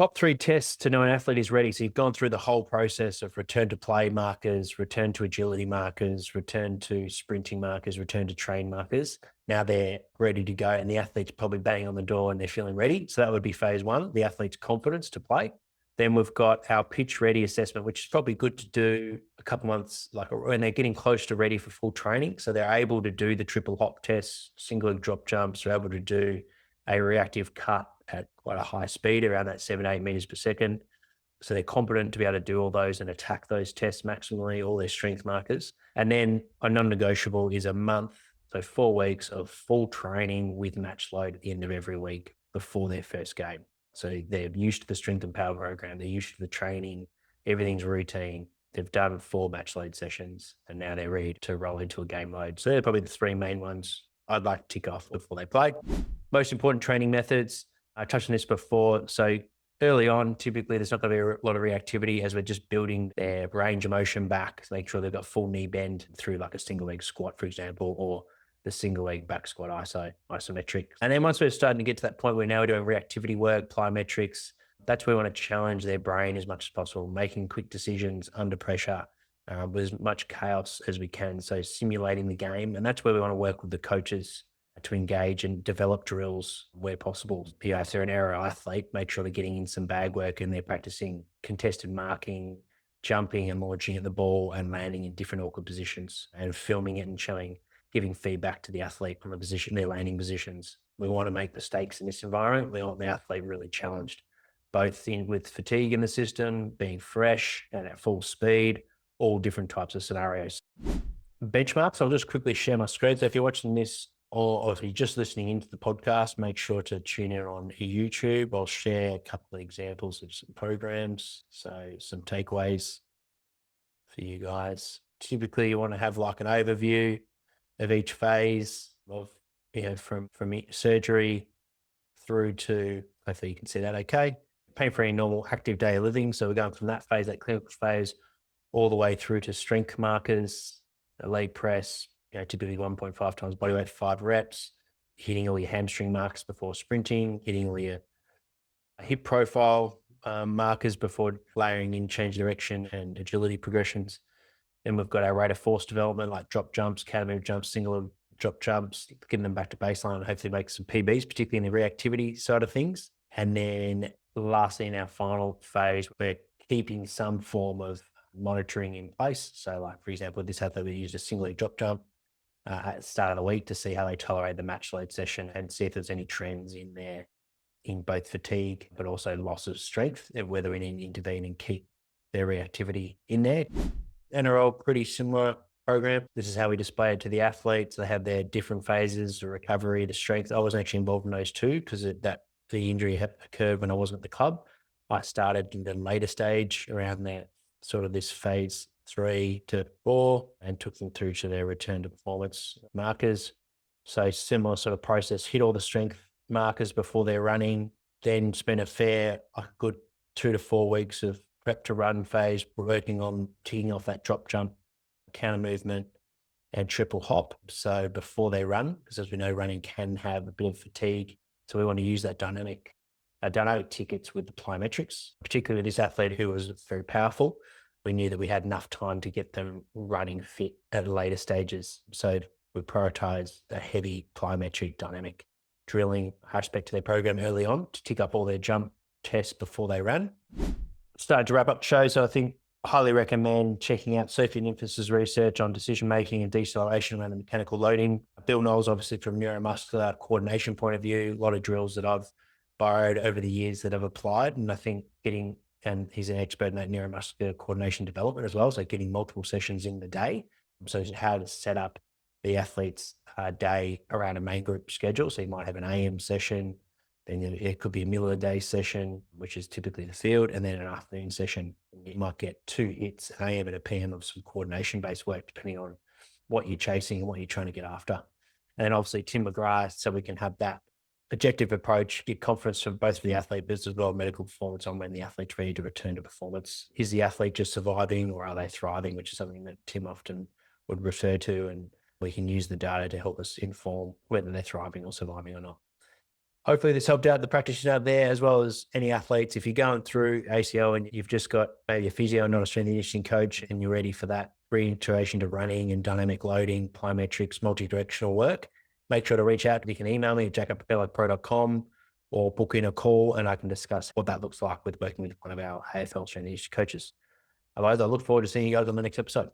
Top three tests to know an athlete is ready. So you've gone through the whole process of return to play markers, return to agility markers, return to sprinting markers, return to train markers. Now they're ready to go and the athlete's probably banging on the door and they're feeling ready. So that would be phase one, the athlete's confidence to play. Then we've got our pitch ready assessment, which is probably good to do a couple months, like when they're getting close to ready for full training. So they're able to do the triple hop tests, single leg drop jumps, they're able to do a reactive cut at quite a high speed, around that 7 to 8 meters per second. So they're competent to be able to do all those and attack those tests maximally, all their strength markers. And then a non-negotiable is a month, so 4 weeks of full training with match load at the end of every week before their first game. So they're used to the strength and power program, they're used to the training, everything's routine. They've done 4 match load sessions and now they're ready to roll into a game load. So they're probably the 3 main ones I'd like to tick off before they play. Most important training methods, I touched on this before. So early on, typically there's not going to be a lot of reactivity as we're just building their range of motion back to make sure they've got full knee bend through like a single leg squat, for example, or the single leg back squat isometric. And then once we're starting to get to that point where now we're doing reactivity work, plyometrics, that's where we want to challenge their brain as much as possible, making quick decisions under pressure with as much chaos as we can. So simulating the game. And that's where we want to work with the coaches to engage and develop drills where possible. If they're an aerial athlete, make sure they're getting in some bag work and they're practicing contested marking, jumping and launching at the ball and landing in different awkward positions and filming it and showing, giving feedback to the athlete on the position, their landing positions. We want to make mistakes in this environment. We want the athlete really challenged, both with fatigue in the system, being fresh and at full speed, all different types of scenarios. Benchmarks, I'll just quickly share my screen. So if you're watching this or if you're just listening into the podcast, make sure to tune in on YouTube. I'll share a couple of examples of some programs, so some takeaways for you guys. Typically, you want to have like an overview of each phase of, from surgery through to, hopefully you can see that okay, pain-free normal active day of living. So we're going from that phase, that clinical phase, all the way through to strength markers, a leg press, typically 1.5 times body weight, 5 reps, hitting all your hamstring markers before sprinting, hitting all your hip profile markers before layering in change direction and agility progressions. Then we've got our rate of force development, like drop jumps, counter jumps, single drop jumps, getting them back to baseline and hopefully make some PBs, particularly in the reactivity side of things. And then lastly, in our final phase, we're keeping some form of monitoring in place. So like, for example, this athlete, we used a single leg drop jump at the start of the week to see how they tolerate the match load session and see if there's any trends in there in both fatigue, but also loss of strength, whether we need to intervene and keep their reactivity in there. NRL, pretty similar program. This is how we display it to the athletes. They have their different phases, the recovery, the strength. I wasn't actually involved in those two because the injury occurred when I wasn't at the club. I started in the later stage around there, sort of this phase 3 to 4, and took them through to their return to performance markers. So similar sort of process, hit all the strength markers before they're running, then spend a good 2 to 4 weeks of prep to run phase, working on ticking off that drop jump, counter movement and triple hop. So before they run, because as we know, running can have a bit of fatigue. So we want to use that dynamic tickets with the plyometrics, particularly this athlete who was very powerful. We knew that we had enough time to get them running fit at later stages. So we prioritize a heavy plyometric dynamic drilling aspect to their program early on to tick up all their jump tests before they ran. Started to wrap up the show. So I think I highly recommend checking out Sophie Nymphus's research on decision-making and deceleration around the mechanical loading. Bill Knowles, obviously from neuromuscular coordination point of view, a lot of drills that I've borrowed over the years that I've applied. And I think and he's an expert in that neuromuscular coordination development as well. So getting multiple sessions in the day. So how to set up the athlete's day around a main group schedule. So you might have an AM session, then it could be a middle of the day session, which is typically the field, and then an afternoon session. You might get 2 hits, an AM and a PM of some coordination-based work, depending on what you're chasing and what you're trying to get after. And then obviously Tim McGrath, so we can have that objective approach, get confidence from both for the athlete, but as well medical performance on when the athlete's ready to return to performance. Is the athlete just surviving or are they thriving, which is something that Tim often would refer to, and we can use the data to help us inform whether they're thriving or surviving or not. Hopefully this helped out the practitioners out there as well as any athletes. If you're going through ACL and you've just got maybe a physio, not a strength and conditioning coach, and you're ready for that reintegration to running and dynamic loading, plyometrics, multi-directional work, make sure to reach out. You can email me at jack@propellerpro.com or book in a call and I can discuss what that looks like with working with one of our AFL strength and conditioning coaches. Otherwise, I look forward to seeing you guys on the next episode.